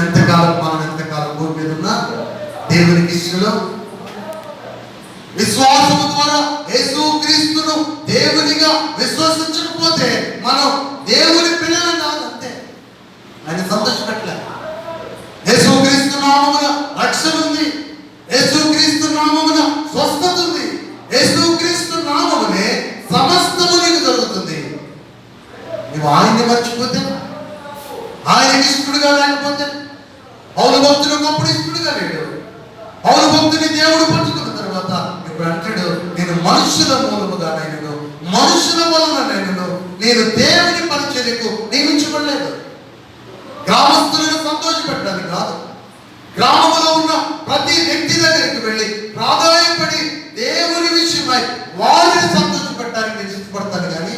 ఎంతకాలం మనం ఎంతకాలం భూమి మీద ఉన్నా దేవునికి ఇష్టం విశ్వాసము ద్వారా యేసుక్రీస్తును దేవునిగా విశ్వసించకపోతే మనం దేవుని పిల్లలు కాదంతే. ఆయన సంతోషపెట్టలే. యేసుక్రీస్తు నామమున రక్షణ ఉంది, యేసుక్రీస్తు నామమున స్వస్థత ఉంది, యేసుక్రీస్తు నామమునే సమస్తము నీకు జరుగుతుంది. నువ్వు ఆయన్ని మర్చిపోతే, ఆయనకి ఇష్టడుగా లేకపోతే, పౌలు భక్తుడు ఒకప్పుడు ఇష్టడుగా లేడు. పౌలు భక్తుని దేవుడు పట్టుకున్న తర్వాత ఇప్పుడు అంటాడు, నేను మనుషుల మూలముగా నేను మనుషుల వలన నేను దేవుని పరిచర్యకు నియమించబడలేదు. గ్రామస్తులను సంతోషపెట్టడానికి కాదు, గ్రామంలో ఉన్న ప్రతి వ్యక్తి దగ్గరికి వెళ్ళి ప్రాధాన్యపడి దేవుని విషయమై వారిని సంతోషపెట్టడానికి నేను ఇష్టపడతాను, కానీ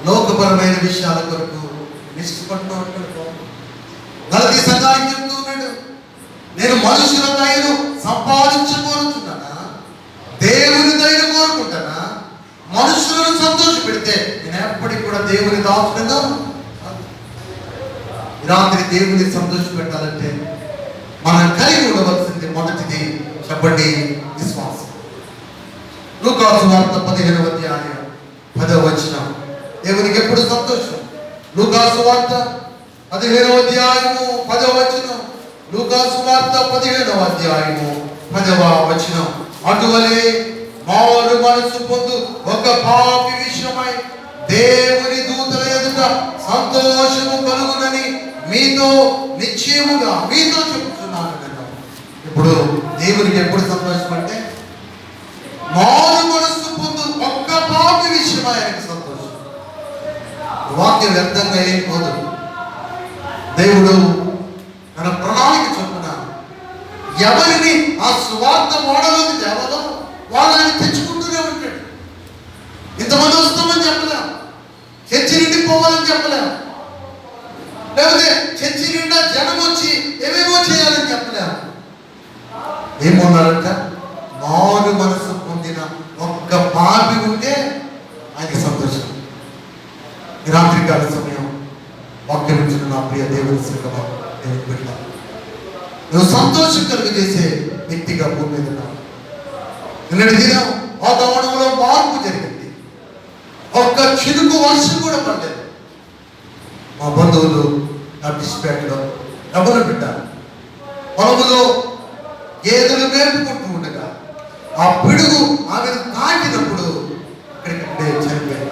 లోకపరమైన విషయాల కొరకు ఇష్టపడుతూ ఉంటాడు. గలతీ సంఘానికి చెప్తూ ఉన్నాడు, నేను మనుషుల దయను సంపాదించకోరుతున్నానా, దేవుని దయను కోరుకుంటానా? మనుషులను సంతోష పెడితే నేను ఎప్పటికి కూడా దేవుని దాసుడుగా రాత్రి దేవుని సంతోష పెట్టాలంటే మనం కలిగి ఉండవలసింది మొదటిది చెప్పండి, విశ్వాసం. లూకాసు వార్త 15వ అధ్యాయం 10వ వచనం. దేవునికి ఎప్పుడు సంతోషం. లూకాసు వార్త 15వ అధ్యాయము 10వ వచనం. లూకాసు వార్త 15వ అధ్యాయము 10వ వచనం. అటువలే మారు మనసు పొందు ఒక పాపి విషయమై దేవుని దూతల ఎదుట సంతోషము కలుగునని మీతో నిశ్చయముగా మీతో చెప్తున్నాను. ఇప్పుడు దేవునికి ఎప్పుడు సంతోషం అంటే మారు మనసు పొందు ఒక్క పాపి విషయమై ఆయనకు సంతోషం. వాక్యం వ్యర్థంగా ఏం పోదు. దేవుడు తన ప్రణాళిక చొప్పున ఎవరిని ఆ సువార్త మోడలోకి తేవాలో వాళ్ళని తెచ్చుకుంటూనే ఉంటాడు. ఇంతమంది వస్తామని చెప్పలేం, చర్చి నిండిపోవాలని చెప్పలేం, లేకపోతే చర్చి నిండా జనం వచ్చి ఏమేమో చేయాలని చెప్పలేం. ఏమన్నారంట, మారు మనసు పొందిన ఒక్క పాపి ఉంటే ఆయనకి సంతోషం. రాత్రికాల సమయం వాక్యం ఇచ్చిన నా ప్రియ దేవుని శ్రీకమ దేవుని బిడ్డ, నువ్వు సంతోషం కలుగజేసే వ్యక్తిగా భూమి మీద ఉన్నావు. నిన్నటి దినం వాతావరణంలో మార్పు జరిగింది. ఒక్క చినుకు వర్షం కూడా పడలేదు. మా బంధువులు నర్టిస్పేటలో డబ్బులు పెట్టారు. పొలంలో గేదెలు మేపుకుంటూ ఉండగా ఆ పిడుగు ఆమెను తాకినప్పుడు ఇక్కడికి చనిపోయాను.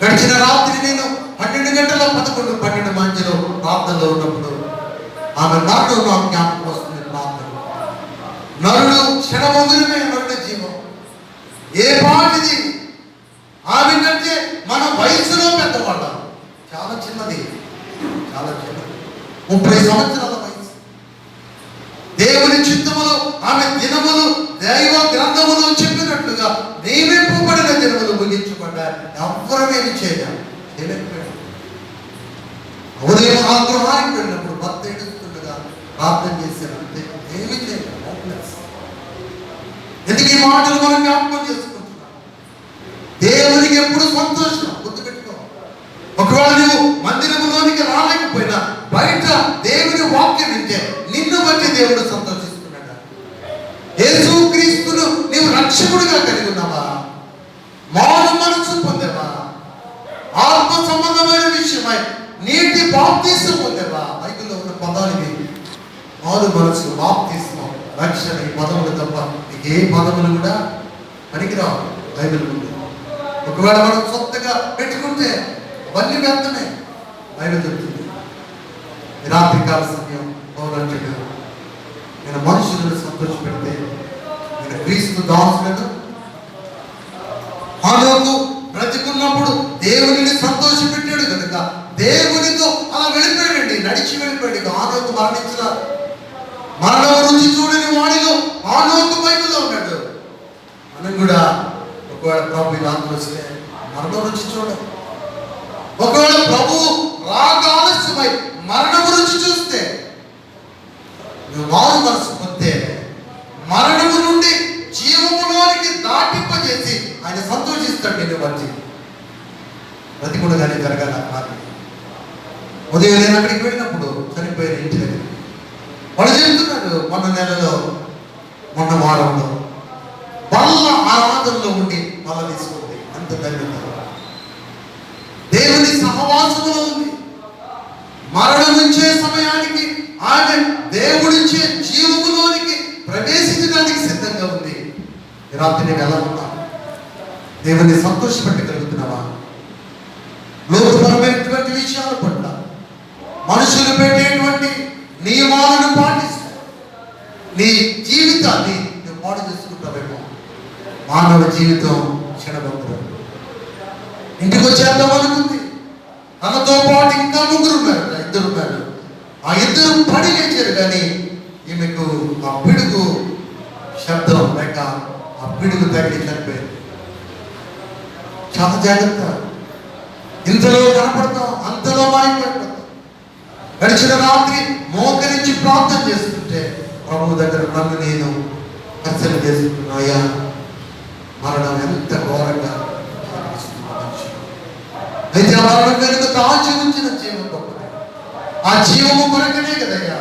గడిచిన రాత్రి నేను 12 గంటల 11-12 మధ్యలో ప్రార్థనలో ఉన్నప్పుడు ఆమె మరణం నాకు జ్ఞాపకం వస్తుంది. ప్రార్థన నరుడు క్షణమందులమే, నరుడు జీవం ఏ పాటిది. ఆమె కంటే మన వయసులో పెద్దవాళ్ళం, చాలా చిన్నది, చాలా చిన్నది, 30 సంవత్సరాల వయసు. దేవుని చిత్తములు ఆమె దినములు దైవ గ్రంథములు చెప్పినట్లుగా నియమింపబడిన దినములు ముగించబడ్డాయి. ఎవ్వరమేమి చేయలేకపోయాడు. ఉదయం ఆగ్రహానికి వెళ్ళినప్పుడు భర్త ఏడుస్తుండగా ప్రార్థన చేశాను, అంతే, ఏమి చేయలేదు. ఎందుకు ఈ మాటలు మనం జ్ఞాపకం చేసుకుంటున్నాం? దేవునికి ఎప్పుడు సంతోషం, గుర్తుపెట్టుకో. ఒకవేళ నువ్వు మందిరంలోనికి రాలేకపోయినా బయట దేవుని వాక్యం వింటే నిన్ను బట్టి దేవుడు సంతోషిస్తున్నాడు. యేసుక్రీస్తును నీవు రక్షకుడిగా కలిగి ఉన్నావా? మారు మనసు పొందేవా? ఆత్మ సంబంధమైన విషయమై నీటి బాప్తీసం పొందేవా? బైబిల్లో ఉన్న పదాలు ఇవి. మారు మనసు, బాప్తీసం, రక్షణ, ఈ పదములు తప్ప ఏ పదములు కూడా పనికిరావు బైబిల్ ఉంది. ఒకవేళ మనం సొంతగా పెట్టుకుంటే అవన్నీ వ్యర్థమే. బైబిల్ చెప్తుంది. రాత్రికాల సమయం పౌరంటుడు, నేను మనుషులను సంతోషపెడితే నేను క్రీస్తు దాసులను. హానోకు బ్రతికున్నప్పుడు దేవునిని సంతోషపెట్టాడు కనుక దేవునితో అలా వెళ్ళిపోయాడండి, నడిచి వెళ్ళిపోయాడు. హానోకు మరణించిన మరణం రుచి చూడని వాడిలో హానోకు బైబిల్లో ఉన్నాడు. మనం కూడా ఒకవేళ ప్రభు రాత్రి వస్తే మరణం రుచి చూడ, ఒకవేళ ప్రభు రాక ఆలస్యమై మరణము రుచి చూస్తే నువ్వు మారు మనసు పొందే మరణము నుండి జీవములోనికి దాటింపజేసి ఆయన సంతోషిస్తాడు. నేను వచ్చి బ్రతికుండగానే జరగాలి. ఉదయం నేను అక్కడికి వెళ్ళినప్పుడు మొన్న నెలలో మొన్న వారంలో బల్ల ఆరాధనలో ఉండి బల్ల తీసుకుంది. అంత ధన్యత. దేవుని సహవాసములో ఉంది. మరణించే సమయానికి ఆమె దేవుడిచ్చే జీవములోనికి ప్రవేశించడానికి సిద్ధంగా ఉంది. ఈ రాత్రి నేను ఎలా ఉన్నా? దేవుని సంతోషపెట్టగలుగుతున్నావా? లోకపరమైనటువంటి విషయాల పట్ల మనుషులు పెట్టేటువంటి నియమాలను పాటిస్తూ నీ జీవితాన్ని నువ్వు పాడు చేసుకుంటావేమో. మానవ జీవితం క్షణభంగురం. ఇంటికి వచ్చేద్దాం అనుకుంది. తనతో పాటు ఇంకా ముగ్గురు ఉన్నారు, ఇద్దరు ఉన్నారు. ఆ ఇద్దరు పడి లేచారు, కానీ ఈమెకు ఆ పిడుగు శబ్దం లేక ఆ పిడుగు తగిలి చనిపోయింది. చాలా జాగ్రత్త. ఇంతలో కనపడతాం, అంతలో మాయపడతాం. గడిచిన రాత్రి మోకరించి ప్రార్థన చేస్తుంటే ప్రభు దగ్గర నన్ను నేను దర్శన చేసుకున్నాయా, మరణం ఎంత ఘోరంగా అయితే ఆ మరణం వెనుక దాచి ఉంచిన జీవం గొప్పది. ఆ జీవము కొరకనే కదయ్యా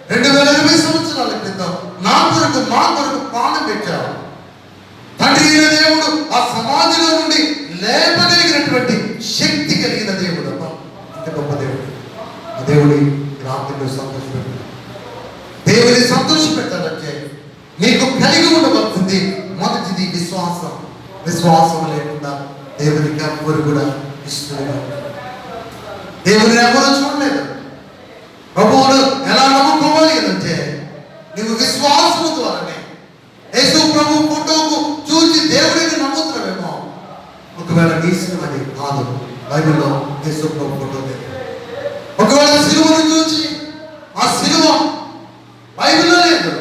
2020 సంవత్సరాల క్రితం నా కొరకు మా కొరకు ప్రాణం పెట్టావు. తండ్రి అయిన దేవుడు ఆ సమాధిలో నుండి లేపగలిగినటువంటి శక్తి కలిగిన దేవుడు. అంత గొప్ప దేవుడు. ఆ దేవుడి రాత్రిలో సంతోషపెట్టాడు. దేవుని సంతోషపెట్టాలంటే నీకు కలిగి ఉండవలసింది మొదటిది విశ్వాసం. విశ్వాసం లేకుండా దేవునికి ఎవరు కూడా ఇష్టంగా, దేవుని ఎవరు చూడలేదు. ప్రభువును ఎలా నమ్ముకోవాలి అంటే నువ్వు విశ్వాసము ద్వారానే. యేసు ప్రభు ఫోటోకు చూసి దేవుడిని నమ్ముతున్నావేమో. ఒకవేళ నీ సినిమాని కాదు, బైబిల్లో యేసు ప్రభు ఫోటో లేదు. ఒకవేళ సిలువను చూసి ఆ సిలువ బైబిల్లో లేదు.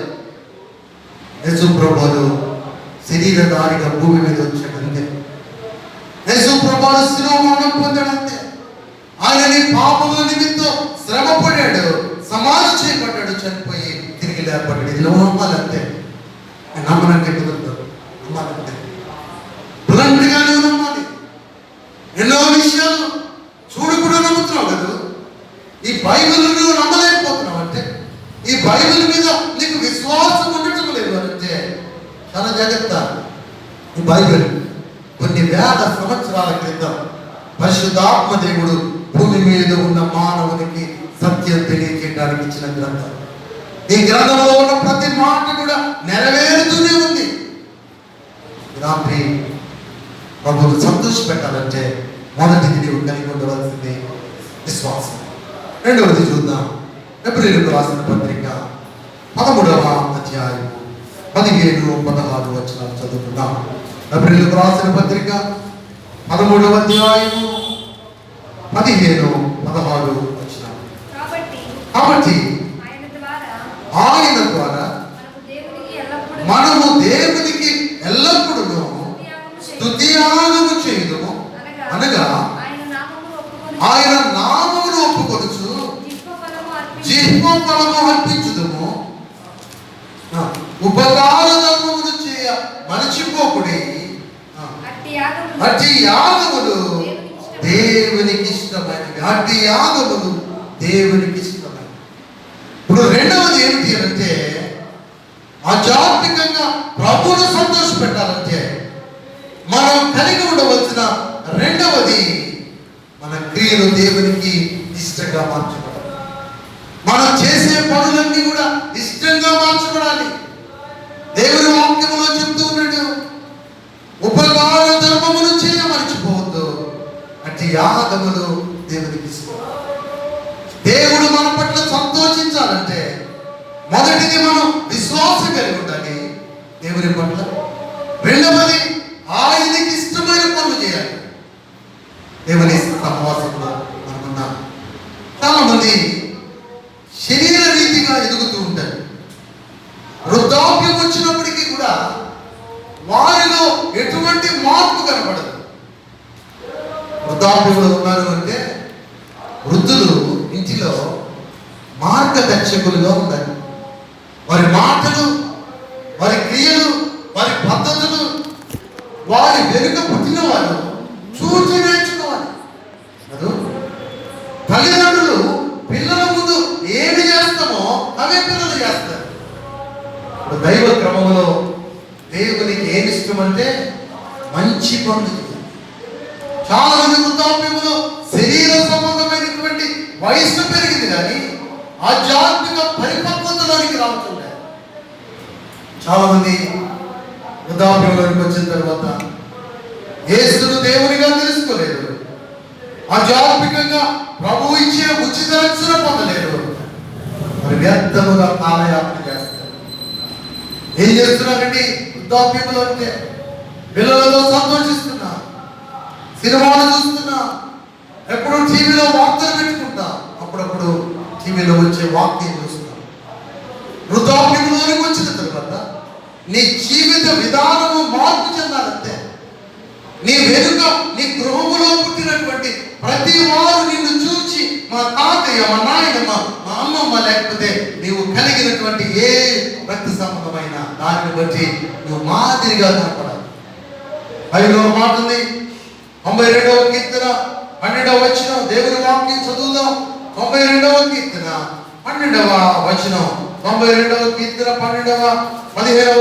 యేసు ప్రభువును శరీరధారిగా భూమి మీద వచ్చాడంతే. యేసు ప్రభువు సిలువ మరణం పొందాడంతే. ఆయన నీ పాపముల నిమిత్తం శ్రమ పడాడు, సమాధి చేయబడ్డాడు, చనిపోయి తిరిగి లేపడ్డాడు. ఇది నమ్మాలంటే. నమ్మనంటే కుదరదు. నమ్మాలంటే బులంటిగా నువ్వు నమ్మాలి. ఎన్నో విషయాలు చూడకుండా నమ్ముతున్నావు కదా. ఈ బైబిల్ నువ్వు నమ్మలేకపోతున్నావు అంటే, ఈ బైబిల్ మీద నీకు విశ్వాసం ఉండటం లేదు అంటే చాలా జాగ్రత్త. ఈ బైబిల్ కొన్ని వేల సంవత్సరాల క్రితం పరిశుద్ధాత్మ దేవుడు భూమి మీద ఉన్న మానవునికి సత్యం తెలియజేయడానికి ఇచ్చిన గ్రంథం. ఈ గ్రంథంలో ఉన్న ప్రతి మాట కూడా నెరవేరుతూనే ఉంది. రాత్రి ప్రభువును సంతోష పెట్టాలంటే మొదటిది నీవు కలిగి ఉండవలసింది విశ్వాసం. రెండవది చూద్దాం. ఎబ్రీయులకు రాసిన పత్రిక 13వ అధ్యాయం 17, 16 వచనాలు చదువుకుందాం. ఎబ్రీయులకు రాసిన పత్రిక 13వ అధ్యాయం 17, 16 వచనాలు. కాబట్టి ఆయన ద్వారా మనము దేవునికి ఎల్లప్పుడూ స్తుతియాగము చేయుదుము, అనగా ఆయన నామమును ఒప్పుకొనుచు జిహ్వ ఫలము అర్పించుదుము. ఉపకార ధర్మమును చేయ మరచిపోకుడి. అట్టి యాగములు దేవునికి ఇష్టమైనవి. అట్టి యాగములు దేవునికి ఇష్టమైనవి. ఇప్పుడు రెండవది ఏమిటి అంటే, ఆధ్యాత్మికంగా ప్రభువును సంతోష పెట్టాలంటే మనం కలిగి ఉండవలసిన రెండవది మన క్రియలు దేవునికి ఇష్టంగా మార్చబడాలి. మనం చేసే పనులన్నీ కూడా ఇష్టంగా మార్చబడాలి. దేవుని వాక్యములో చెప్తూ ఉన్నాడు, ఉపకార ధర్మమును చేయ మర్చిపోవద్దు. అట్టి యాగములు దేవునికి ఇష్టం. దేవుడు మన పట్ల సంతోషించాలంటే మొదటిది మనం విశ్వాసం కలిగి ఉండాలి దేవుని పట్ల. రెండవది ఆయనకి ఇష్టమైన పనులు చేయాలి. దేవుని సహవాసంలో మనకున్నాం. చాలా మంది శరీర రీతిగా ఎదుగుతూ ఉంటారు. వృద్ధాప్యం వచ్చినప్పటికీ కూడా వారిలో ఎటువంటి మార్పు కనపడదు. వృద్ధాప్యంలో ఉన్నారు అంటే వృద్ధులు ఇంటిలో మార్గదర్శకులుగా ఉండాలి. వారి మాటలు, వారి క్రియలు, వారి పద్ధతులు వారి వెనుక పుట్టిన వారు చూసి నేర్చుకోవాలి. తల్లిదండ్రులు పిల్లల ముందు ఏమి చేస్తామో అవే పిల్లలు చేస్తారు. దైవ క్రమంలో దేవునికి ఏమి ఇష్టం అంటే మంచి పనులు. చాలా మంది వృద్ధాప్యంలో శరీర సంబంధమైనటువంటి వయస్సు పెరిగింది కానీ ఆధ్యాత్మిక పరిపక్వతలోనికి రావట్లేదు. చాలా మంది వృద్ధాప్యంలోకి వచ్చిన తర్వాత యేసును దేవునిగా తెలుసుకోలేదు, ఆధ్యాత్మికంగా ప్రభువు ఇచ్చే ఉచిత రక్షణ పొందలేదు. మరి వ్యర్థముగా కాలయాపన చేస్తారు. ఏం చేస్తున్నారండి? వృద్ధాప్యంలో అంటే పిల్లలతో సంతోషిస్తున్నా, సినిమాలు చూస్తున్నా, ఎప్పుడు టీవీలో వార్తలు పెట్టుకుంటా, అప్పుడప్పుడు టీవీలో వచ్చే వాక్యం చూస్తున్నా. వృద్ధాప్యంలోనికి వచ్చిన తర్వాత నీ జీవిత విధానము మార్పు చెందాలంటే నీ వెనుక నీ గృహములో పుట్టినటువంటి ప్రతి వారు నిన్ను చూచి మా తాతయ్య, మా నాయనమ్మ, మా అమ్మమ్మ, లేకపోతే నీవు కలిగినటువంటి ఏ రక్త సంబంధమైన దానిని బట్టి నువ్వు మాదిరిగా కనపడాలి. 5వ మాట ఉంది, 92వ కీర్తన 12వ వచనం. దేవుని వాక్యం చదువుదాం. 92వ కీర్తన 12వ వచనం. 92వ కీర్తన 15వ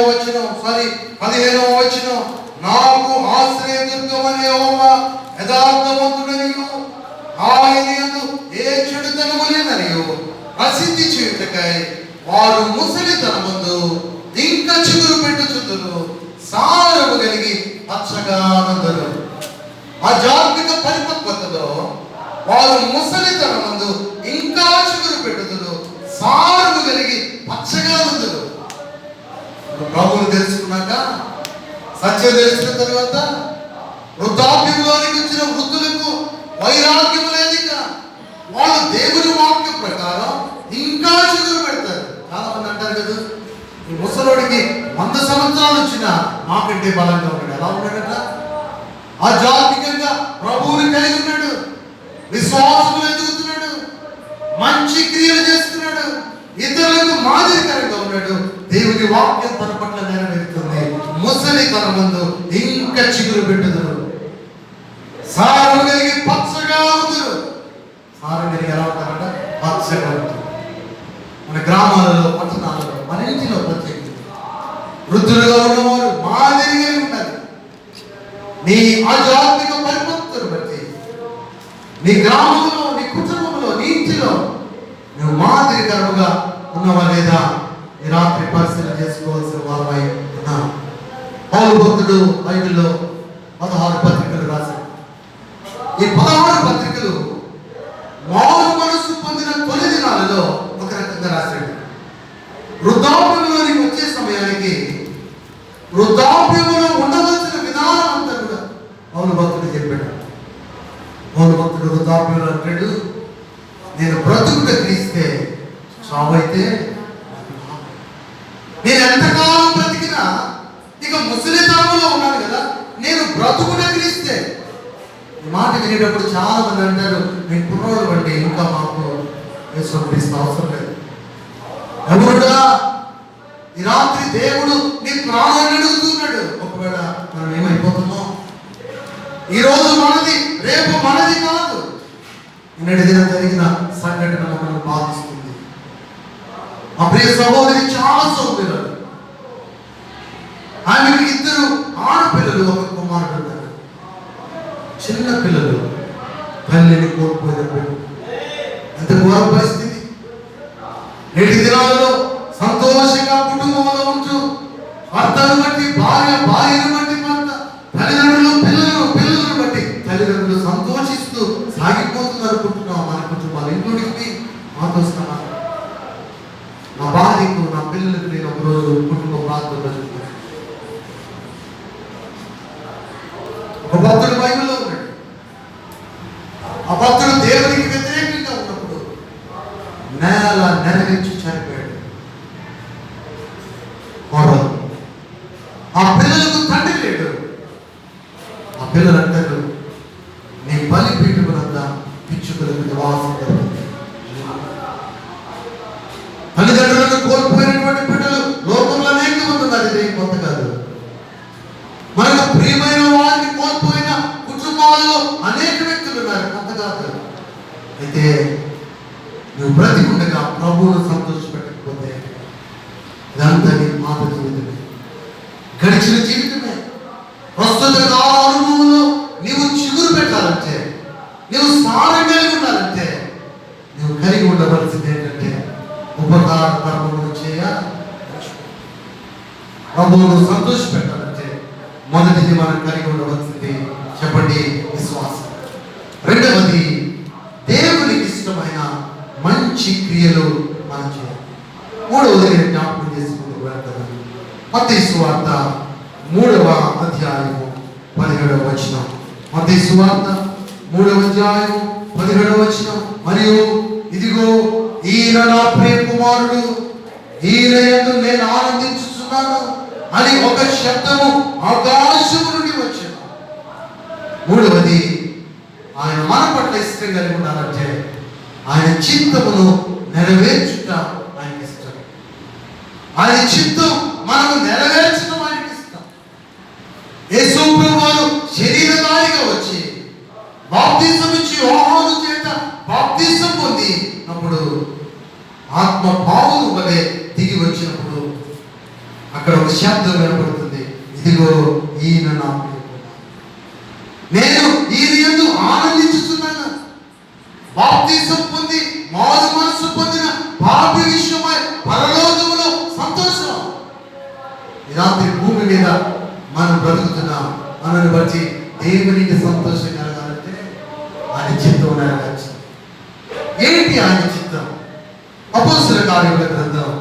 వచనం. 15వ వచనం. నాకు ఆశ్రయదుర్గమని యెహోవా యథార్థవంతుడనియు ఆయన యందు ఏ చెడుతనము లేదనియు ప్రసిద్ధి చేయుటకై వారు ముసలితనమందు ఇంకా చిగురు పెట్టుచుందురు, సారము కలిగి పచ్చగా నుందురు. ఆధ్యాత్మిక పరిపక్వతలో వారు ముసలితనమందు ఇంకా చిగురు పెట్టుదురు, సారము కలిగి పచ్చగా నుందురు. ప్రభువును తెలుసుకున్నాక, సత్యం తెలిసిన తర్వాత వృద్ధాప్యంలోనికి వచ్చిన వృద్ధులకు వైరాగ్యం లేదు. ఇక వాళ్ళు దేవుని వాక్యం ప్రకారం ఇంకా చిగురు పెడతారు. చాలా మంది అంటారు కదా, ఈ ముసలోడికి 100 సంవత్సరాలు వచ్చినా మాకంటే బలంగా ఉన్నాడు. ఎలా ఉన్నాడట? ఆధ్యాత్మికంగా ప్రభువుని కలిగి ఉన్నాడు, విశ్వాసములు ఎదుగుతున్నాడు, మంచి క్రియలు చేస్తున్నాడు, ఇతరులకు మాదిరికరంగా ఉన్నాడు. దేవుని వాక్యం తన పట్ల నెరవేరుతుంది. ముసలి తనమందు ఇంకా చిగురు పెట్టుదురు, సారము కలిగి పచ్చగా ఉందురు. సారం కలిగి ఎలా ఉంటారంట? పచ్చగా ఉంటుంది. మన గ్రామాలలో, పట్టణాలలో, మన ఇంటిలో ప్రత్యేకత వృద్ధులుగా ఉన్నవారు మాదిరిగా ఉండాలి. నీ ఆధ్యాత్మిక పరిపక్వతను బట్టి నీ గ్రామంలో, నీ కుటుంబంలో, నీ ఇంటిలో నువ్వు మాదిరికరముగా ఉన్నవా లేదా ఈ రాత్రి పరిశీలన చేసుకోవాల్సిన వారమై ఉన్నాం. పౌలు భక్తుడు బైబిల్లో 16 పత్రికలు రాశాడు. ఈ 16 పత్రికలు మారు మనసు పొందిన తొలి దినాలలో ఒక రకంగా రాశాడు. వృద్ధాప్యంలోనికి వచ్చే సమయానికి వృద్ధాప్యంలో ఉండవలసిన విధానం అంతా కూడా పౌలు భక్తుడు చెప్పాడు. పౌలు భక్తుడు వృద్ధాప్యంలో అంటాడు, నేను బ్రతుకుట క్రీస్తే, చావైతే. నేను ఎంతకాలం బ్రతికినా ఇక ముసలితనంలో ఉన్నాను కదా, నేను బ్రతుకుట క్రీస్తే. ఈ మాట వినేటప్పుడు చాలా మంది అంటారు, నేను కుర్రోడు అంటే ఇంకా మాకు యేసుక్రీస్తు అవసరం లేదు. ఎవరుడా ఈ రాత్రి దేవుడు నీ ప్రాణాన్ని అడుగుతున్నాడు. ఒకవేళ మనం ఏమైపోతామో, ఈరోజు మనది, రేపు మనది కాదు. నిన్నటి దినం జరిగిన సంఘటన మనల్ని బాధిస్తుంది. ఆ ప్రియ సహోదరి చాలా సౌకర్యాలు. ఆమెకు 2 ఆడపిల్లలు, 1 కుమారుడు ఉన్నారు. చిన్న పిల్లలు, తల్లిని కోల్పోయిన పిల్లలు. ఎంత ఘోర పరిస్థితి. నేటి దినాలలో సంతోషంగా కుటుంబంలో ఉంటూ భర్తను బట్టి భార్య, భార్యను బట్టి భర్త, తల్లిదండ్రులు పిల్లలను బట్టి తల్లిదండ్రులు సంతోషిస్తూ సాగిపోతున్నారు అనుకుంటున్నాం. మన కుటుంబాలు ఇంట్లోకి మాకు వస్తున్నా. నా భార్యకు, నా పిల్లలకు నేను ఒకరోజు కుటుంబ ప్రాంతంలో చూస్తున్నాను. ఒక భక్తుడు బైబిల్లో ఉన్నాడు. ఆ భక్తుడు దేవునికి వ్యతిరేకంగా ఉన్నప్పుడు నేల నెరవేర్చి చనిపోయాడు. ఆ పిల్లలకు తండ్రి లేడు. ఆ పిల్లలు అంటారు, నీ బలిపీఠమునంతా పిచ్చుకలకు నివాసం జరుగుతుంది. తల్లిదండ్రులను కోల్పోయినటువంటి బిడ్డలు లోకంలో అనేక మంది ఉన్నారు. ఇది కొత్త కాదు. మనకు ప్రియమైన వారిని కోల్పోయిన కుటుంబాలలో అనేక వ్యక్తులు ఉన్నారు. కొత్త కాదు. అయితే నువ్వు బ్రతికుండగా ప్రభువును సంతోషపెట్టకపోతే ఇదంతా నీ మాట గడిచిన జీవితమే. ప్రస్తుత కాల అనుభవంలో నీవు చిగురు పెట్టాలంటే, నీవు సారం కలిగి ఉండాలంటే, నువ్వు కలిగి ఉండవలసింది ఏంటంటే ఉపకార కర్మలను చేయాలి. ప్రభువును సంతోష పెట్టాలంటే మొదటిది మనం కలిగి ఉండవలసింది చెప్పండి, విశ్వాసం. రెండవది దేవునికి ఇష్టమైన మంచి క్రియలు మనం చేయాలి. మూడవది నేను జ్ఞాపకం చేసుకుంటూ వెళ్తాను. మత్తయి సువార్త 3వ అధ్యాయము 17వ వచనం. మత్తయి సువార్త 3వ అధ్యాయం 17వ వచనం. మరియు ఇదిగో ఈయన నా ప్రియ కుమారుడు, ఈయన యందు నేను ఆనందించుచున్నాను అని ఒక శబ్దము ఆకాశము నుండి వచ్చిన. మూడవది ఆయన మన పట్ల ఇష్టం కలిగి ఉండాలంటే ఆయన చిత్తమును నెరవేర్చుట ఆయనకి ఇష్టం. ఆయన చిత్తం మనము నెరవేర్చడం ఆయనకి ఇష్టం. యేసు ప్రభువు శరీరధారిగా వచ్చి బాప్తిసం ఇచ్చి యోహాను చేత బాప్తిసం పొంది అప్పుడు ఆత్మ పావులు వలె దిగి వచ్చినప్పుడు అక్కడ ఒక శబ్దం వినపడుతుంది, ఇదిగో ఈయన నా ప్రియ కుమారుడు, నేను ఈయన యందు ఆనందించుతున్నాను. బాప్తిసం పొంది మారు మనసు పొందిన పాపి విషయమై పరలోకములో సంతోషం. ఈ రాత్రి భూమి మీద మనం బ్రతుకుతున్నాం. మనల్ని బట్టి దేవునికి సంతోషం కలగాలంటే ఆయన చిత్తం నెరవేర్చాలి. ఏంటి ఆయన చిత్తం? అపోస్తలుల కార్యముల గ్రంథం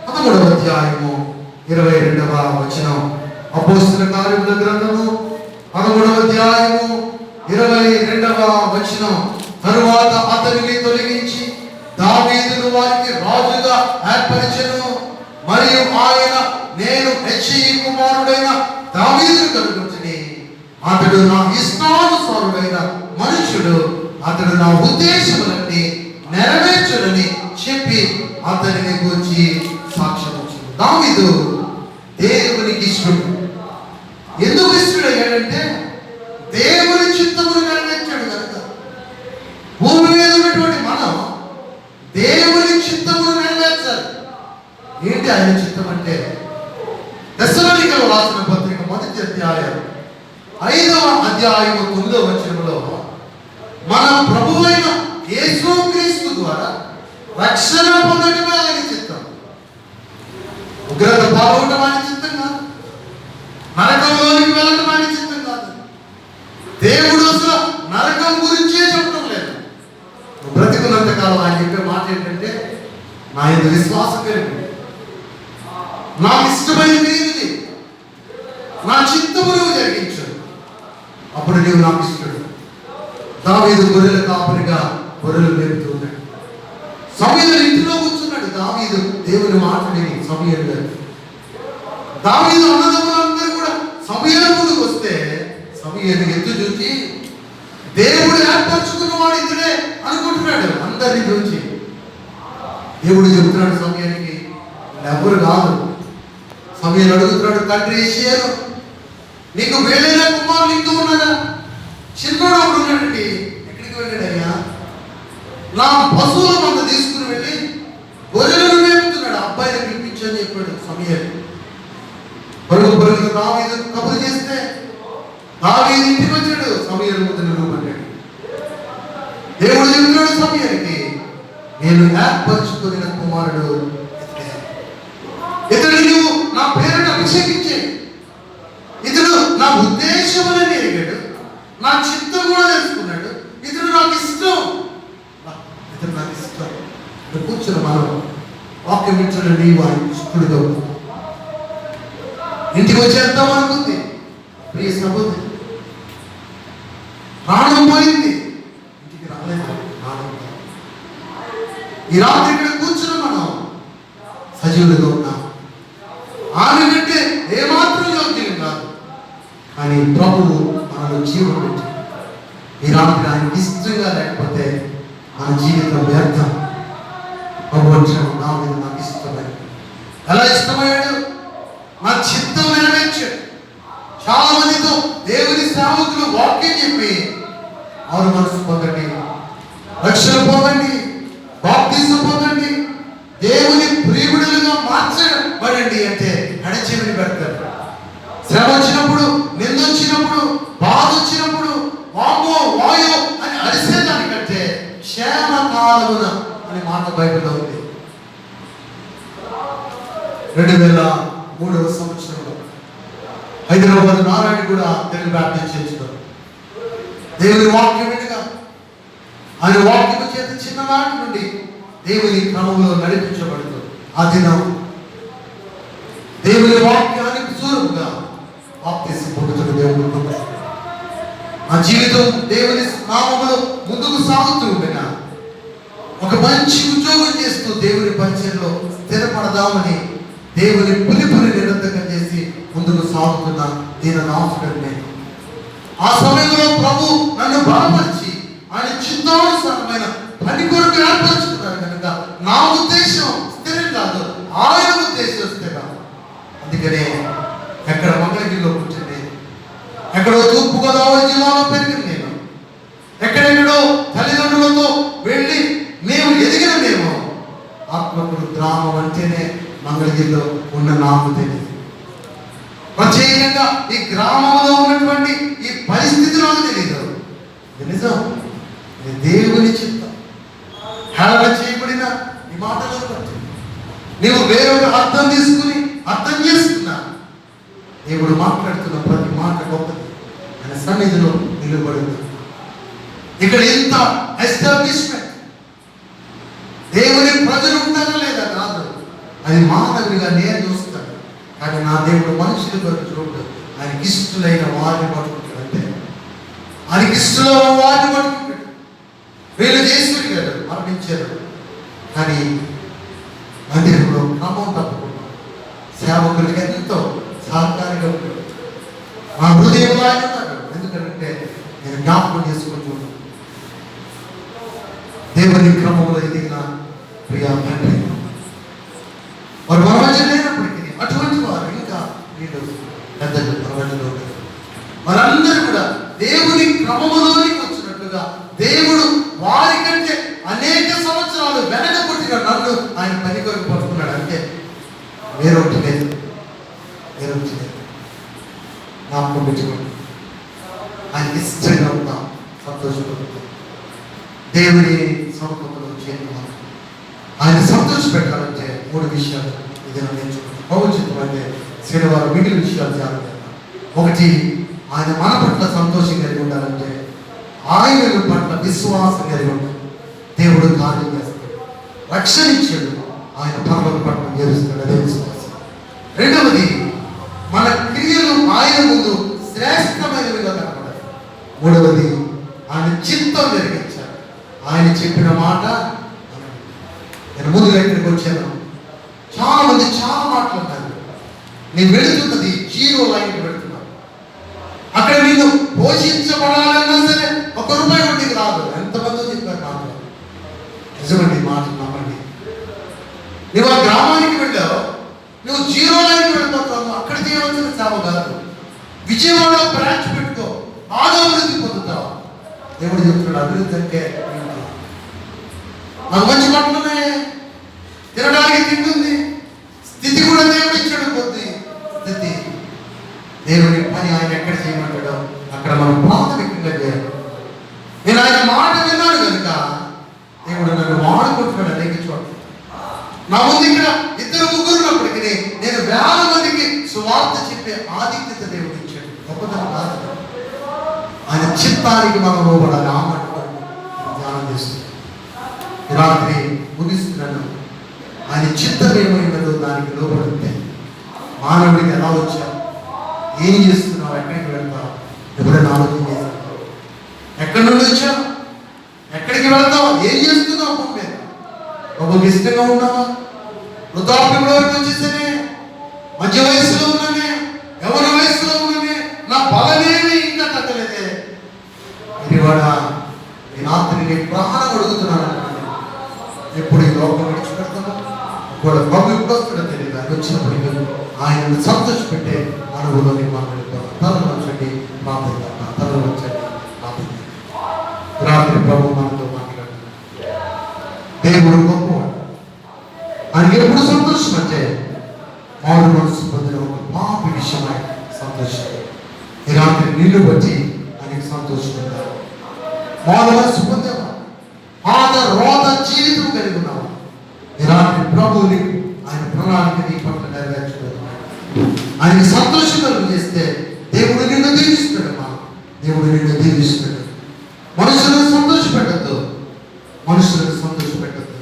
13వ అధ్యాయము 22వ వచనం. అపోస్తలుల కార్యముల గ్రంథము 13వ అధ్యాయము 22వ వచనం. తరువాత అతనిని తొలగించి దావీదును వారికి రాజుగా ఏర్పరిచెను. మరియు ఆయన, నేను యెషయి కుమారుడైన దావీదును కనుగొంటిని. అతడు నా ఇష్టానుసారుడైన మనుషుడు, అతడు నా ఉద్దేశములన్నీ నెరవేర్చునని చెప్పి అతనిని గురించి సాక్ష్యం ఇచ్చాడు. దావీదు దేవునికి ఇష్టడు. ఎందుకు ఇష్టడయ్యాడంటే దేవుని చిత్తమును నెరవేర్చాడు కనుక. భూమి మీద ఉన్నటువంటి మనం దేవుని చిత్తమును నెరవేర్చాలి. ఏంటి ఆయన చిత్తం అంటే? తెస్సలోనికీయులకు రాసిన పత్రిక 1వ అధ్యాయం 5వ అధ్యాయము 9వ వచనంలో మన ప్రభువైన యేసుక్రీస్తు ద్వారా రక్షణ పొందడమే ఆయన చిత్తం. ఉగ్రత పాల్గొనడం ఆయన చిత్తం కాదు. నరకంలోనికి వెళ్ళడం ఆయన చిత్తం కాదు. దేవుడు అసలు నరకం గురించే చెప్పడం లేదు. బ్రతికున్నంత కాలం ఆయన చెప్పే మాట ఏంటంటే, నా యందు విశ్వాసం కలిగి నాకు ఇష్టమైనది ఇది, నా చిత్తమును జరిగించు, అప్పుడు నీవు నాకు ఇష్టడు. దావీదు గొర్రెల కాపరిగా గొర్రెలు మేపుతూ ఉన్నాడు. సమూయేలు ఇంటిలో కూర్చున్నాడు. దావీదు దేవుని మాటని సమూయేలు గారు, దావీదు అన్నదమ్ములందరూ కూడా సమూయేలు ముందుకు వస్తే సమూయేలు ఎత్తు చూసి దేవుడు ఏర్పరచుకున్న వాడు ఇతడే అనుకుంటున్నాడు. అందరినీ చూసి దేవుడు చెబుతున్నాడు సమూయేలుకి, ఎవరు కాదు. సమూయేలు అడుగుతున్నాడు, తండ్రి యెషయా, నీకు వేలైన కుమారులు ఇంకా ఉన్నారా? చిన్నోడు ఒకడు ఉన్నాడండి. ఎక్కడికి వెళ్ళాడయ్యా? నా పశువుల మంద తీసుకుని వెళ్ళి గొర్రెలను మేపుతున్నాడు, అబ్బాయిని పిలిపించని చెప్పాడు సమూయేలు. పరుగు పరుగులు దావీదు కబురు చేస్తే దావీదు ఇంటికి వచ్చాడు. సమూయేలు ముందు నిలబడ్డాడు. దేవుడు చెబుతున్నాడు సమూయేలుకి, నేను ఏర్పరచుకున్న కుమారుడు ఇతడు, నువ్వు నా పేరును అభిషేకించే, ఇతడు నా ఉద్దేశములని ఎరిగాడు, నా చిత్తం కూడా తెలుసుకున్నాడు, ఇతడు నాకు ఇష్టం, ఇతడు నాకు ఇష్టం. కూర్చున్న మనం వాక్యం ఇచ్చాడండి, వారి ఇష్టడుగా ఇంటికి వచ్చేద్దాం అనుకుంది. ప్రియ సహోదరి, ప్రాణం పోయింది, ఇంటికి రాలేదు. ప్రాణం ఈ రాత్రి ఇక్కడ కూర్చున్న మనం సజీవులుగా ఉన్నాం. ఆమె కంటే ఏమాత్రం యోగ్యం కాదు, కానీ ప్రభువు మనలో జీవం పెట్టి ఈ రాత్రి ఆయనకి ఇష్టంగా లేకపోతే మన జీవితం వ్యర్థం. ప్రభు వచ్చాడు, నా మీద నాకు ఇష్టమైన. ఎలా ఇష్టమయ్యాడు? నా చిత్తం నెరవేర్చాడు. చాలా మందితో దేవుని సేవకులు వాక్యం చెప్పి ఆరు మనసు పొందండి, రక్షణ పొందండి, బాప్తిసం పొందండి, దేవుని ప్రియబిడ్డలుగా మార్చబడండి అంటే అడచెవిని పెడతారు. శ్రమ వచ్చినప్పుడు, నింద వచ్చినప్పుడు, బాధ వచ్చినప్పుడు వామో వాయో అని అరిసేదానికంటే క్షేమ కాలమున అనే మాట బైబిల్లో ఉంది. 2003వ సంవత్సరంలో హైదరాబాద్ నారాయణ కూడా తెలుగు బ్యాప్టిస్ట్ చర్చిలో దేవుని వాక్యం వినగా ఆయన వాక్యం చేత చిన్ననాటి నుండి దేవుని క్రమంలో నడిపించబడుతుంది. ఆ దినం దేవుని వాక్యానికి దూరంగా బాప్తిసం పొందుతున్న దేవుడు నా జీవితం దేవుని నామములో ముందుకు సాగుతూ ఉండగా ఒక మంచి ఉద్యోగం చేస్తూ దేవుని పరిచయంలో స్థిరపడదామని దేవుని పిలుపుని నిరంతరం చేసి ముందుకు సాగుతున్న దీని నామకుడు నేను. ఆ సమయంలో ప్రభు నన్ను బలపరిచి ఆయన చిత్తానుసారమైన పని కొరకు ఏర్పరచుకున్నారు కనుక నా ఉద్దేశం స్థిరం కాదు, ఆయన ఉద్దేశం స్థిరం. అందుకనే ఎక్కడ మంగళగిరిలో కూర్చుంది, ఎక్కడో తూర్పుగోదావరి జిల్లాలో పెరిగిన నేను, ఎక్కడెక్కడో తల్లిదండ్రులతో వెళ్ళి మేము ఎదిగిన మేము ఆత్మకూరు గ్రామం అంటేనే మంగళగిరిలో ఉన్న నాకు తెలియదు. ప్రత్యేకంగా ఈ గ్రామంలో ఉన్నటువంటి ఈ పరిస్థితిలో తెలియదు. నిజం, దేవుని చిత్తం. హేళన చేయబడిన ఈ మాటలు బట్టి నీవు వేరొక అర్థం తీసుకుని అర్థం చేసుకున్నా దేవుడు మాట్లాడుతున్న ప్రతి మాట గొప్పది. ఆయన సన్నిధిలో నిలబడింది. ఇక్కడ ఎంత ఎస్టాబ్లిష్మెంట్, దేవుని ప్రజలు ఉంటారా లేదా కాదు, అది మానవుడిగా నేను చూస్తాను. కానీ నా దేవుడు మనుషుల కొరకు చూడు, ఆయనకి ఇష్టలైన వారిని పట్టుకుంటాడు. అంటే ఆయనకి ఇష్టమైన వారిని పట్టుకుంటాడు. వీళ్ళు చేసుకుని కదా మరణించారు, కానీ మందిరంలో క్రమం తప్పకుండా సేవకులకి ఎంతో సహకారిగా ఉంటాడు. నా హృదయంలో ఆయన ఉన్నాడు. ఎందుకంటే నేను జ్ఞాపకం చేసుకుంటూ దేవుని క్రమంలో ఎదిగిన ప్రియా తండ్రి వారు మనమధ్య లేనప్పటికీ అటువంటి వారు ఇంకా వీళ్ళు పెద్దలు మనమధ్యలో మనందరూ కూడా దేవుని క్రమములోనికి వచ్చినట్లుగా దేవుడు వారి కంటే అనేక సంవత్సరాలు వెనక పుట్టిన నన్ను ఆయన పని కొరకు పట్టుకున్నాడు. అంటే వేరొకటి లేదు, వేరొకటి లేదు. జ్ఞాపకం పెట్టుకోండి. ఆయన ఇష్టంగా ఉంటాం, సంతోషపడుతాం. దేవుని సమూహంలో చేరిన ఆయన సంతోష పెట్టాలంటే 3 విషయాలు ఇదేనా నేర్చుకుంటాం. భవిష్యత్తు అంటే శనివారం మిగిలిన విషయాలు చాలా. ఒకటి, ఆయన మన పట్ల సంతోషం కలిగి ఉండాలంటే ఆయన పట్ల విశ్వాసం కలిగి ఉండాలి. దేవుడు కార్యం చేస్తాడు, రక్షణ ఇచ్చాడు, ఆయన పనుల పట్ల చేరుస్తాడు, అదే విశ్వాసం. రెండవది, మన క్రియలు ఆయన ముందు శ్రేష్టమైనవిగా కనపడాలి. మూడవది, ఆయన చిత్తం జరిగించాలి. ఆయన చెప్పిన మాట నేను ముందుగా ఇక్కడికి వచ్చాను. చాలా మంది చాలా మాట్లాడతారు. నేను వెళుతున్నది 0 లైన్కి వెళుతున్నాను. అక్కడ నేను పోషించబడాలన్నా సరే ₹1 వడ్డీకి రాదు. ఎంతమంది చెప్పారు నాకు. నిజమండి, మాట నమ్మండి. నువ్వు ఆ గ్రామానికి వెళ్ళావు, నువ్వు 0 లైన్కి వెళ్ళిపోతావు. అక్కడ చేయవలసిన సేవ కాదు. విజయవాడలో బ్రాంచ్ పెట్టుకో, బాగా అభివృద్ధి పొందుతావు. దేవుడు చెప్తున్నాడు, అభివృద్ధి అంటే నాకు మంచి బట్టలు ఉన్నాయి, తినడానికి తింటుంది, స్థితి కూడా దేవుడు ఇచ్చాడు. కొద్ది స్థితి దేవుని పని ఆయన ఎక్కడ చేయమంటాడో అక్కడ మనం ప్రాథమికంగా చేయాలి. నేను ఆయన మాట విన్నాను కనుక దేవుడు నన్ను వాడుకుంటున్నాడు. అనేక చోట్ల నా ముందు ఇక్కడ 2-3 ఉన్నప్పటికీ నేను వేల మందికి సువార్త చెప్పే ఆధిక్యత దేవుడు ఇచ్చాడు. గొప్పతనం కాదు, ఆయన చిత్తానికి మనం లోబడాలి. ఆ మాట ధ్యానం చేస్తుంది. రాత్రి ముగిస్తున్నాను. ఆయన చిత్తం ఏమైనదో దానికి లోబడితే మానవుడికి ఎలా వచ్చావు, ఏం చేస్తున్నావు, ఎక్కడికి వెళ్తావు, ఎప్పుడైనా ఆలోచన చేస్తావు. ఎక్కడి నుండి వచ్చావు, ఎక్కడికి వెళ్తావు, ఏం చేస్తున్నావు, భూమి మీద ప్రభుకి ఇష్టంగా ఉన్నావా? వృద్ధాప్యంలో వరకు వచ్చేసనే, మధ్య వయసులో ఉన్నానే, ఎవరి వయసులో ఉన్నానే, నా బలమేమి ఇంకా తగ్గలేదే. ఇవాడ ఈ రాత్రి నేను ప్రాణం అడుగుతున్నాను. ఎప్పుడు ఈ లోకం విడిచిపెడతామో కూడా ప్రభు ఎప్పుడు వస్తాడో తెలియదు. అది వచ్చినప్పటికీ ఆయనను సంతోషపెట్టే అనుభవంలోకి మాట్లాడుతాం. తనను వచ్చండి ప్రార్థన, తనను వచ్చండి ప్రార్థన. రాత్రి ప్రభు మనతో మాట్లాడుతున్నాడు. దేవుడు గొప్పవాడు. ఆయనకి ఎప్పుడు సంతోషం అంటే మారు మనసు పొందిన ఒక పాపి విషయమై సంతోషం. ఈ రాత్రి నిన్ను బట్టి ఆయనకి సంతోషపడ్డావు. మారు మనసు పొందావా? ఆద రోద జీవితం కలిగి ఉన్నావా? ఈ రాత్రి ప్రభువుని ఆయన ప్రణాళిక నీ పట్ల నెరవేర్చలేదు. ఆయనకి సంతోషం కలుగు చేస్తే దేవుడు నిన్ను దీవిస్తాడమ్మా. దేవుడు నిన్ను దీవిస్తాడు. మనుషులను సంతోషపెట్టద్దు, మనుషులను సంతోషపెట్టద్దు.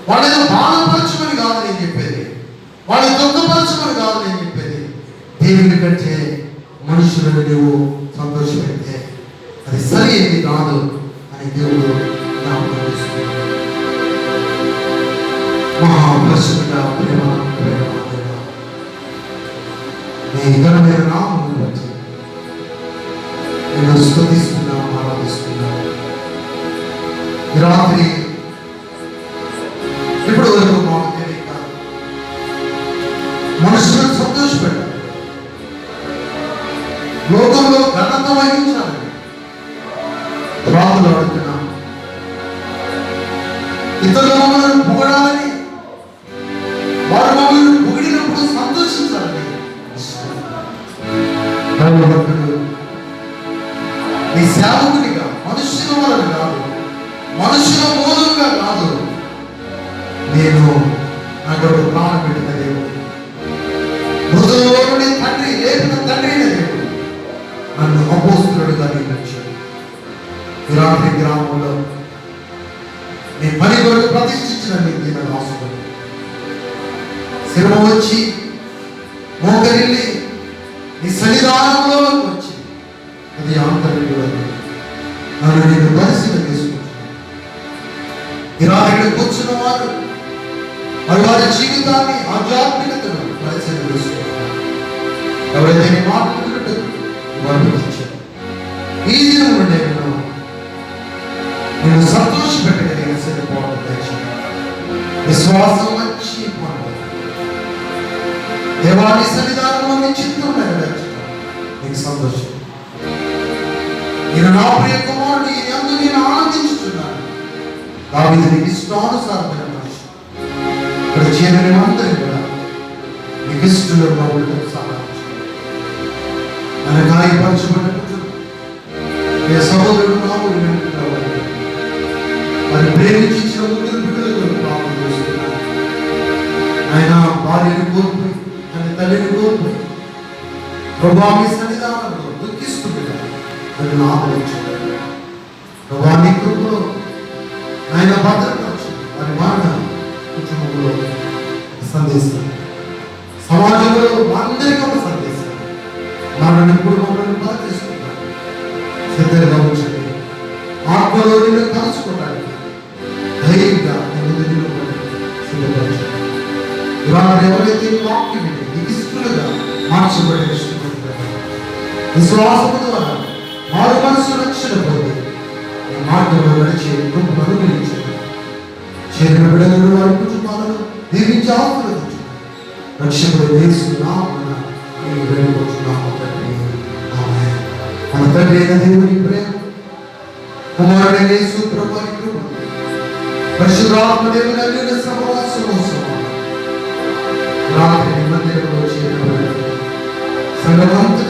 వాళ్ళని బాధపరచమని కాదు నేను చెప్పేది, వాళ్ళని దుఃఖపరచమని కాదు నేను చెప్పేది. దేవుని కంటే మనుషులను నువ్వు సంతోషపెడితే అది సరి ఏది కాదు అని దేవుడు జ్ఞాపకం చేస్తున్నాడు. మహాపరిశుద్ధ ప్రేమ నీ ఇతరమైన నామమును బట్టి నేను స్తుతిస్తున్నాను, ఆరాధిస్తున్నాను. ఈ రాత్రి ఇప్పటి వరకు మాకు తెలియక మనుషులను సంతోషపెట్టాలి, లోకంలో ఘనత వహించాలి ప్రార్థనలు అడుగుతున్నాం. ఇతరుల మమ్మల్ని పొగడాలని, వారు మమ్మల్ని పొగిడినప్పుడు సంతోషించాలని నీ సేవకునిగా మనుషుల వలన కాదు, మనుషుల మూలంగా కాదు, నేను నాకు ప్రాణం పెట్టిన దేవుడు, మృదులో నుండి తండ్రి లేపిన తండ్రి అయిన దేవుడు నన్ను అపోస్తులుడుగా నియమించాడు. ఈ రాత్రి గ్రామంలో నీ పని కొరకు ప్రతిష్ఠించిన నీ దీన దాసుడు శ్రమ వచ్చి మోకరిల్లి నీ సన్నిధానంలో వచ్చి అది ఆంతర్యంలో నన్ను నేను పరిశీలన చేసుకుంటున్నాను. ఈ రాత్రి కూర్చున్న వారు వారి జీవితాన్ని ఆధ్యాత్మికతను పరిశీలన చేసుకుంటున్నారు. ఎవరైతే నీ మాట్లాడుతున్నట్టు వర్ణించారు. ఈ దినం నుండి నేను సంతోషపెట్టగలిగిన సరిపోవడం దయచేయండి. విశ్వాసం మంచి పండు దేవాన్ని సన్నిధానంలో మీ చిత్తం నెరవేర్చడం నీకు సంతోషం. నేను నా ప్రియ కుమారుడు యందు నేను ఆనందించుతున్నాను. దావీదు నీకు ఇష్టానుసారమైన మనిషి. ఇక్కడ చేరిన అందరూ కూడా నీకు ఇష్టంలో ఉండటం సహాయం ఆయన గాయపరచబడినట్టు ఏ సహోదరుడు నాకు మరి ప్రేమించి ఇచ్చిన ముగ్గురు బిడ్డలకు ప్రార్థన చేస్తున్నాను. ఆయన భార్యను కోల్పోయి తన తల్లిని కోల్పోయి ప్రభా మీ సన్నిధానంలో దుఃఖిస్తుండగా నన్ను ఆదరించాడు. ప్రభా నీ కృపలో ఆయన భద్రపరచు వారి మరణం కుటుంబంలో సందేశం, సమాజంలో అందరికీ ఒక సందేశం. మరణం ఎప్పుడు మమ్మల్ని బాధిస్తున్నాను. సిద్ధంగా ఉంచండి. ఆత్మలో నిన్ను కలుసుకోవడానికి ధైర్యంగా నిన్ను సిద్ధపరచండి. ఇవాళ ఎవరైతే వాక్యం నీకు ఇష్టలుగా మార్చబడి ఇష్టపడతారు, విశ్వాసము ద్వారా మారు మనసు రక్షణ పొంది ఈ మార్గంలో నడిచే కృపను అనుగ్రహించండి. చేరిన బిడ్డలను వారి కుటుంబాలను దీవించి ఆశీర్వదించండి. రక్షకుడు యేసు నామమున నేను వేడుకుంటున్నాము తండ్రి. ఆమేన్. మన తండ్రి అయిన దేవుని ప్రేమ, కుమారుడైన యేసు ప్రభువుని కృప, పరిశుద్ధాత్మ దేవుని అన్యోన్య సహవాసము రాత్రి మందిరంలో చేరిన సంగమంతా